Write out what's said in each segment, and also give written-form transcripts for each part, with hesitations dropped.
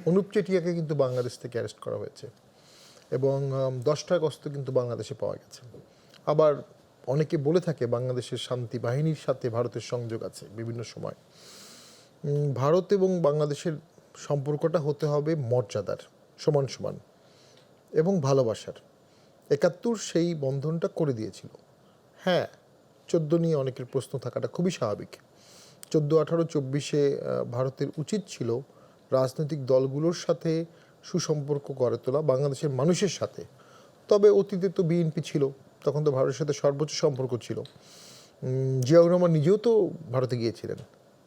অনুপ চেটিয়াকে কিন্তু বাংলাদেশ থেকে অ্যারেস্ট করা হয়েছে এবং 10টা অস্ত্র কিন্তু বাংলাদেশে পাওয়া গেছে। আবার অনেকে বলে থাকে বাংলাদেশের শান্তি বাহিনীর সাথে ভারতের সংযোগ আছে বিভিন্ন সময়। ভারত এবং বাংলাদেশের সম্পর্কটা হতে হবে মর্যাদার, সমান সমান এবং ভালোবাসার। 71 সেই বন্ধনটা করে দিয়েছিল। হ্যাঁ, 14 নিয়ে অনেকের প্রশ্ন থাকাটা খুবই স্বাভাবিক। 14, 18, 24-এ ভারতের উচিত ছিল রাজনৈতিক দলগুলোর সাথে সুসম্পর্ক গড়ে তোলা, বাংলাদেশের মানুষের সাথে। তবে অতীতে তো বিএনপি ছিল, তখন তো ভারতের সাথে সর্বোচ্চ সম্পর্ক ছিল। জিয়াউর রহমান নিজেও তো ভারতে গিয়েছিলেন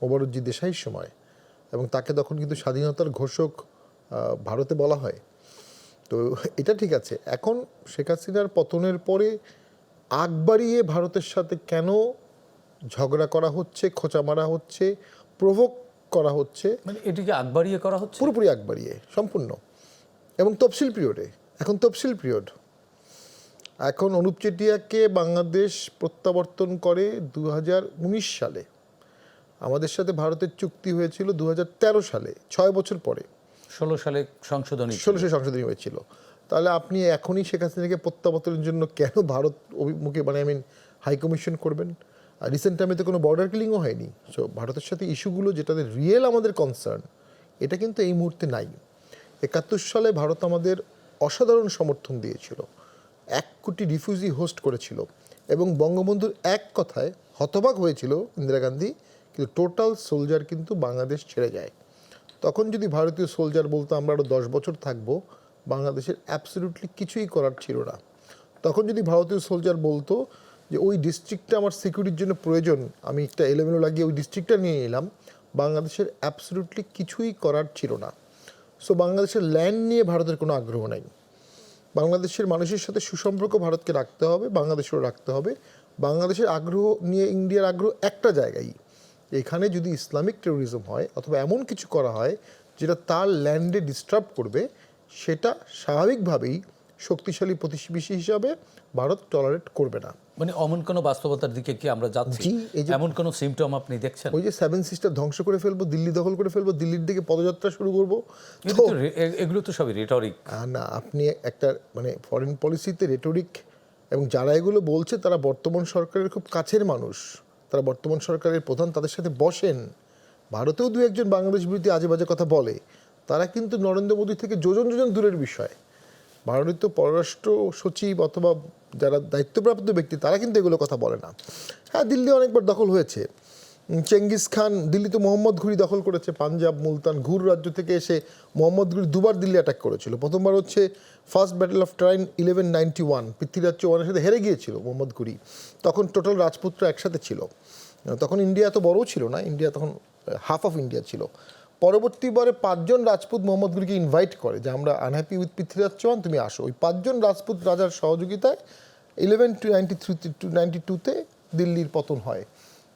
মোবারকজি দেশাইয়ের সময়, এবং তাকে তখন কিন্তু স্বাধীনতার ঘোষক ভারতে বলা হয়। তো এটা ঠিক আছে। এখন শেখ হাসিনার পতনের পরে আগ বাড়িয়ে ভারতের সাথে কেন ঝগড়া করা হচ্ছে, খোঁচা মারা হচ্ছে, প্রভোক করা হচ্ছে, মানে এটিকে আগ বাড়িয়ে করা হচ্ছে, পুরোপুরি আগ বাড়িয়ে সম্পূর্ণ, এবং তফসিল পিরিয়ডে। এখন তফসিল পিরিয়ড। এখন অনুপ চেটিয়াকে বাংলাদেশ প্রত্যাবর্তন করে 2019 সালে। আমাদের সাথে ভারতের চুক্তি হয়েছিল 2013 সালে, 6 বছর পরে। 16 সালে সংশোধনী 16 সংশোধনী হয়েছিল। তাহলে আপনি এখনই শেখ হাসিনাকে প্রত্যাবর্তনের জন্য কেন ভারত অভিমুখে হাইকমিশন করবেন? আর রিসেন্ট টাইমে তো কোনো বর্ডার কিলিংও হয়নি। সো ভারতের সাথে ইস্যুগুলো যেটাতে রিয়েল আমাদের কনসার্ন, এটা কিন্তু এই মুহূর্তে নাই। 71 সালে ভারত আমাদের অসাধারণ সমর্থন দিয়েছিল, 1 কোটি রিফিউজি হোস্ট করেছিল, এবং বঙ্গবন্ধুর এক কথায় হতবাক হয়েছিল ইন্দিরা গান্ধী, কিন্তু টোটাল সোলজার কিন্তু বাংলাদেশ ছেড়ে যায়। তখন যদি ভারতীয় সোলজার বলতো আমরা আরও 10 বছর থাকবো, বাংলাদেশের অ্যাবসলিউটলি কিছুই করার ছিল না। তখন যদি ভারতীয় সোলজার বলতো যে ওই ডিস্ট্রিক্টটা আমার সিকিউরিটির জন্য প্রয়োজন, আমি একটা এলোমেলো লাগিয়ে ওই ডিস্ট্রিক্টটা নিয়ে নিলাম, বাংলাদেশের অ্যাবসলিউটলি কিছুই করার ছিল না। সো বাংলাদেশের ল্যান্ড নিয়ে ভারতের কোনো আগ্রহ নাই। বাংলাদেশের মানুষের সাথে সুসম্পর্ক ভারতকে রাখতে হবে, বাংলাদেশেরও রাখতে হবে। বাংলাদেশের আগ্রহ নিয়ে ইন্ডিয়ার আগ্রহ একটা জায়গায়, এখানে যদি ইসলামিক টেরোরিজম হয় অথবা এমন কিছু করা হয় যেটা তার ল্যান্ডে ডিস্টার্ব করবে, সেটা স্বাভাবিকভাবেই শক্তিশালী প্রতিবেশী হিসাবে ভারত টলারেট করবে না। মানে অমন কোনো বাস্তবতার দিকে কি আমরা যাচ্ছি? এমন কোনো সিমটম আপনি দেখছেন? ওই যে 7 সিস্টার ধ্বংস করে ফেলবো, দিল্লি দখল করে ফেলবো, দিল্লির দিকে পদযাত্রা শুরু করবো, এগুলো তো সবই রেটরিক। না, আপনি একটা ফরেন পলিসিতে রেটরিক, এবং যারা এগুলো বলছে তারা বর্তমান সরকারের খুব কাছের মানুষ, তারা বর্তমান সরকারের প্রধান, তাদের সাথে বসেন। ভারতেও 2-1 বাংলাদেশ বিরোধী আজে বাজে কথা বলে, তারা কিন্তু নরেন্দ্র মোদী থেকে যোজন যোজন দূরের বিষয়। ভারতীয় পররাষ্ট্র সচিব অথবা যারা দায়িত্বপ্রাপ্ত ব্যক্তি, তারা কিন্তু এগুলো কথা বলে না। হ্যাঁ, দিল্লি অনেকবার দখল হয়েছে। চেঙ্গিস খান দিল্লি তো মোহাম্মদ ঘুরি দখল করেছে, পাঞ্জাব, মুলতান, ঘুর রাজ্য থেকে এসে মোহাম্মদ ঘুরি 2বার দিল্লি অ্যাটাক করেছিল। প্রথমবার হচ্ছে first battle of Tarain 1191, Prithviraj চৌহানের সাথে হেরে গিয়েছিল মোহাম্মদ ঘুরি। তখন টোটাল রাজপুতরা একসাথে ছিল। তখন ইন্ডিয়া এত বড়ও ছিল না, ইন্ডিয়া তখন হাফ অফ ইন্ডিয়া ছিল। পরবর্তীবারে 5 জন রাজপুত মোহাম্মদ ঘুরিকে ইনভাইট করে যে আমরা আনহ্যাপি উইথ পৃথ্বীরাজ চৌহান, তুমি আসো। ওই 5 জন রাজপুত রাজার সহযোগিতায় 1192-তে দিল্লির পতন হয়।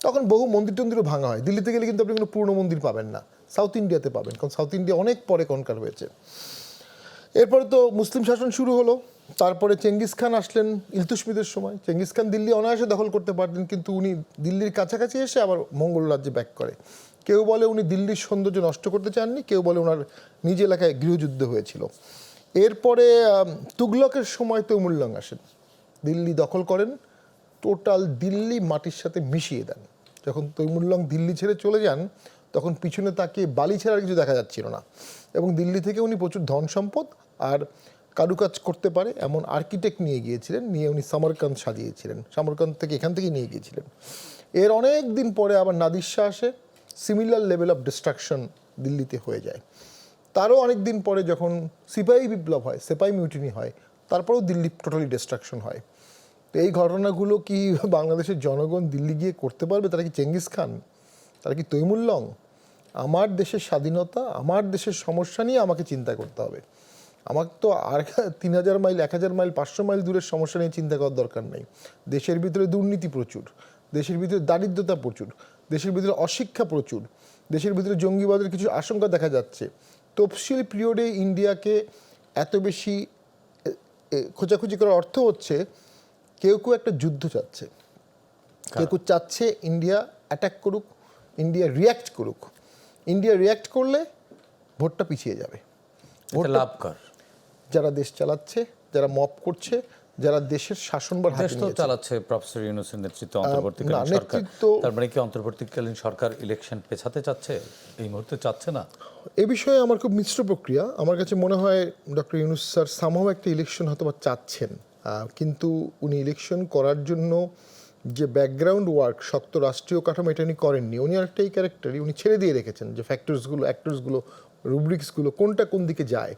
তখন বহু মন্দির টন্দিরও ভাঙা হয়। দিল্লিতে গেলে কিন্তু আপনি কোনো পুরনো মন্দির পাবেন না, সাউথ ইন্ডিয়াতে পাবেন, কারণ সাউথ ইন্ডিয়া অনেক পরে কনকার হয়েছে। এরপরে তো মুসলিম শাসন শুরু হলো। তারপরে চেঙ্গিস খান আসলেন ইলতুৎমিশের সময়। চেঙ্গিস খান দিল্লি অনায়াসে দখল করতে পারতেন, কিন্তু উনি দিল্লির কাছাকাছি এসে আবার মঙ্গল রাজ্যে ব্যাক করে। কেউ বলে উনি দিল্লির সৌন্দর্য নষ্ট করতে চাননি, কেউ বলে ওনার নিজ এলাকায় গৃহযুদ্ধ হয়েছিল। এরপরে তুগলকের সময় তৈমুরলং আসেন, দিল্লি দখল করেন, টোটাল দিল্লি মাটির সাথে মিশিয়ে দেন। যখন তৈমুরলং দিল্লি ছেড়ে চলে যান, তখন পিছনে তাকে বালি ছাড়া কিছু দেখা যাচ্ছিল না, এবং দিল্লি থেকে উনি প্রচুর ধন সম্পদ আর কারুকাজ করতে পারে এমন আর্কিটেক্ট নিয়ে গিয়েছিলেন, নিয়ে উনি সামরকান্দ সাজিয়েছিলেন। সামরকান্দ থেকে এখান থেকে নিয়ে গিয়েছিলেন। এর অনেক দিন পরে আবার নাদির শাহ আসে, সিমিলার লেভেল অফ ডিস্ট্রাকশন দিল্লিতে হয়ে যায়। তারও অনেক দিন পরে যখন সিপাহী বিপ্লব হয়, সিপাহী মিউটিনি হয়, তারপরেও দিল্লি টোটালি ডিস্ট্রাকশন হয়। তো এই ঘটনাগুলো কি বাংলাদেশের জনগণ দিল্লি গিয়ে করতে পারবে? তারা কি চেঙ্গিস খান? তারা কি তৈমুরলং? আমার দেশের স্বাধীনতা, আমার দেশের সমস্যা নিয়ে আমাকে চিন্তা করতে হবে। আমাকে তো আর 3000 মাইল, 1000 মাইল, 500 মাইল দূরের সমস্যা নিয়ে চিন্তা করার দরকার নেই। দেশের ভিতরে দুর্নীতি প্রচুর, দেশের ভিতরে দারিদ্রতা প্রচুর, দেশের ভিতরে অশিক্ষা প্রচুর, দেশের ভিতরে জঙ্গিবাদের কিছু আশঙ্কা দেখা যাচ্ছে। তফসিল পিরিয়ডে ইন্ডিয়াকে এত বেশি খোঁজাখুঁজি করার অর্থ হচ্ছে কেউ কেউ একটা যুদ্ধ চাচ্ছে, কেউ কেউ চাচ্ছে ইন্ডিয়া অ্যাটাক করুক, ইন্ডিয়া রিয়্যাক্ট করুক। ইন্ডিয়া রিয়্যাক্ট করলে ভোটটা পিছিয়ে যাবে। এটা লাভকর। যারা দেশ চালাচ্ছে, যারা মপ করছে, যারা দেশের শাসনভার হাতে দেশ তো নিয়েছে, চালাচ্ছে প্রফেসর ইউনূসের নেতৃত্বে অন্তর্বর্তীকালীন না, সরকার। নেতৃত্ব- তার মানে কি অন্তর্বর্তীকালীন সরকার ইলেকশন পেছাতে চাচ্ছে? এই মুহূর্তে চাচ্ছে না? এ বিষয়ে আমার খুব মিশ্র প্রক্রিয়া। আমার কাছে মনে হয় ডক্টর ইউনূস স্যার সামহাও একটা ইলেকশন হয়তো বা চাচ্ছেন, কিন্তু উনি ইলেকশন করার জন্য যে ব্যাকগ্রাউন্ড ওয়ার্ক, শক্ত রাষ্ট্রীয় কাঠামো, এটা উনি করেননি। উনি আরেকটা এই ক্যারেক্টারই উনি ছেড়ে দিয়ে রেখেছেন যে ফ্যাক্টরসগুলো, অ্যাক্টরসগুলো, রুব্রিক্সগুলো কোনটা কোন দিকে যায়।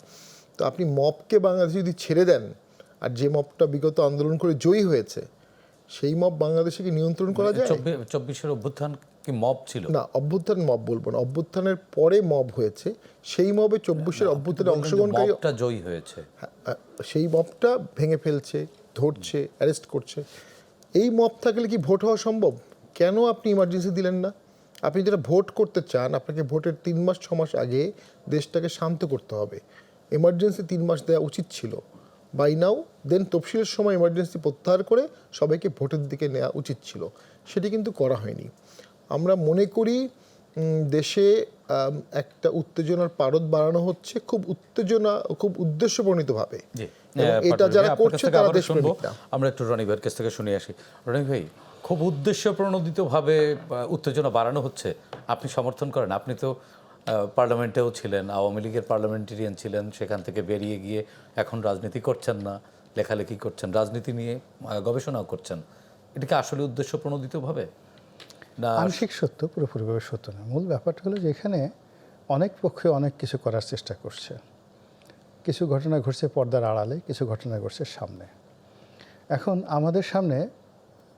তো আপনি মবকে বাংলাদেশে যদি ছেড়ে দেন, আর যে মবটা বিগত আন্দোলন করে জয়ী হয়েছে, সেই মব বাংলাদেশে কি নিয়ন্ত্রণ করা যায়? 24-এর অভ্যুত্থান কি মব ছিল? না, অভ্যুত্থান মব বলবো না, অভ্যুত্থানের পরে মব হয়েছে। সেই মবে 24-এর অভ্যুত্থানে অংশগ্রহণকারী, মবটা জয়ী হয়েছে। সেই মবটা ভেঙে ফেলছে, ধরছে, অ্যারেস্ট করছে। এই মব থাকলে কি ভোট হওয়া সম্ভব? কেন আপনি ইমার্জেন্সি দিলেন না? আপনি যেটা ভোট করতে চান, আপনাকে ভোটের 3 মাস 6 মাস আগে দেশটাকে শান্ত করতে হবে। এমার্জেন্সি 3 মাস দেওয়া উচিত ছিল বাই নাও। দেন তফসিলের সময় এমার্জেন্সি প্রত্যাহার করে সবাইকে ভোটের দিকে নেওয়া উচিত ছিল। সেটি কিন্তু করা হয়নি। আমরা মনে করি দেশে একটা উত্তেজনার পারদ বাড়ানো হচ্ছে, খুব উত্তেজনা, খুব উদ্দেশ্যপ্রণীতভাবে। জি, এবং এটা যারা করছে তারা দেশপ্রেমিক না। আমরা একটু রনি ভাইয়ের কাছ থেকে শুনে আসি। রনি ভাই, খুব উদ্দেশ্য প্রণোদিতভাবে উত্তেজনা বাড়ানো হচ্ছে, আপনি সমর্থন করেন? আপনি তো পার্লামেন্টেও ছিলেন, আওয়ামী লীগের পার্লামেন্টেরিয়ান ছিলেন, সেখান থেকে বেরিয়ে গিয়ে এখন রাজনীতি করছেন না, লেখালেখি করছেন, রাজনীতি নিয়ে গবেষণাও করছেন। এটা কি আসলে উদ্দেশ্য প্রণোদিতভাবে না? আংশিক সত্য, পুরোপুরিভাবে সত্য না। মূল ব্যাপারটা হলো যে এখানে অনেক পক্ষে অনেক কিছু করার চেষ্টা করছে। কিছু ঘটনা ঘটছে পর্দার আড়ালে, কিছু ঘটনা ঘটছে সামনে। এখন আমাদের সামনে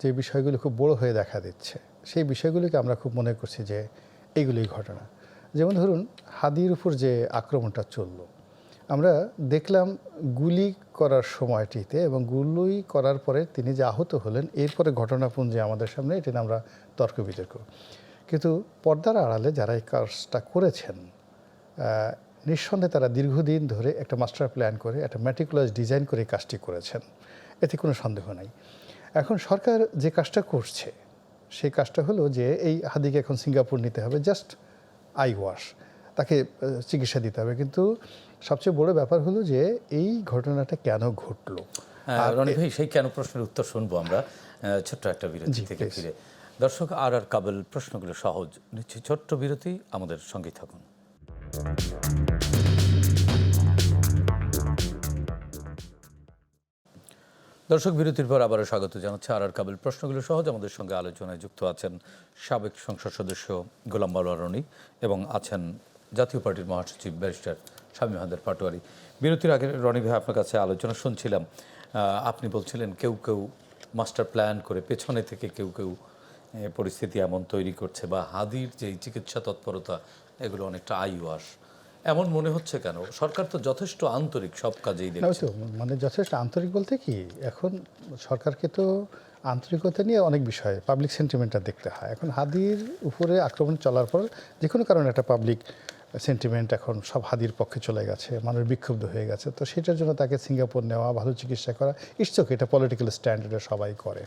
যে বিষয়গুলো খুব বড় হয়ে দেখা দিচ্ছে, সেই বিষয়গুলিকে আমরা খুব মনে করছি যে এইগুলোই ঘটনা। যেমন ধরুন, হাদির উপর যে আক্রমণটা চললো, আমরা দেখলাম গুলি করার সময়টিতে, এবং গুলি করার পরে তিনি যে আহত হলেন, এরপরে ঘটনাপুঞ্জে আমাদের সামনে, এটা নিয়ে আমরা তর্ক বিতর্ক। কিন্তু পর্দার আড়ালে যারা এই কাজটা করেছেন, নিঃসন্দেহে তারা দীর্ঘদিন ধরে একটা মাস্টার প্ল্যান করে, একটা ম্যাটিকুলাস ডিজাইন করে এই কাজটি করেছেন, এতে কোনো সন্দেহ নাই। এখন সরকার যে কাজটা করছে, সেই কাজটা হলো যে এই হাদিকে এখন সিঙ্গাপুর নিতে হবে, জাস্ট আই ওয়াশ, তাকে চিকিৎসা দিতে হবে। কিন্তু সবচেয়ে বড় ব্যাপার হলো যে এই ঘটনাটা কেন ঘটলো। রনি ভাই, সেই কেন প্রশ্নের উত্তর শুনবো আমরা ছোট্ট একটা বিরতি থেকে ফিরে। দর্শক, আর কাবল প্রশ্নগুলো সহজ, নিশ্চয়ই ছোট্ট বিরতি, আমাদের সঙ্গেই থাকুন। দর্শক, বিরতির পর আবারও স্বাগত জানাচ্ছে আর কাবল প্রশ্নগুলো সহজ। আমাদের সঙ্গে আলোচনায় যুক্ত আছেন সাবেক সংসদ সদস্য গোলাম মাওলা রনি এবং আছেন জাতীয় পার্টির মহাসচিব ব্যারিস্টার শামীম আহমেদ পাটোয়ারি। বিরতির আগে রনি ভাই, আপনার কাছে আলোচনা শুনছিলাম, আপনি বলছিলেন কেউ কেউ মাস্টার প্ল্যান করে পেছনে থেকে কেউ কেউ পরিস্থিতি এমন তৈরি করছে, বা হাদির যে চিকিৎসা তৎপরতা, এগুলো অনেকটা আই ওয়াশ। এমন মনে হচ্ছে কেন? সরকার তো যথেষ্ট আন্তরিক সব কাজেই দেখছে। মানে যথেষ্ট আন্তরিক বলতে কি, এখন সরকারকে তো আন্তরিকতা নিয়ে অনেক বিষয়, পাবলিক সেন্টিমেন্টটা দেখতে হয়। এখন হাদির উপরে আক্রমণ চলার পর যে কোনো কারণে একটা পাবলিক সেন্টিমেন্ট এখন সব হাদির পক্ষে চলে গেছে, মানুষ বিক্ষুব্ধ হয়ে গেছে। তো সেটার জন্য তাকে সিঙ্গাপুর নেওয়া, ভালো চিকিৎসা করা, ইটস ওকে, এটা পলিটিক্যাল স্ট্যান্ডার্ডে সবাই করে।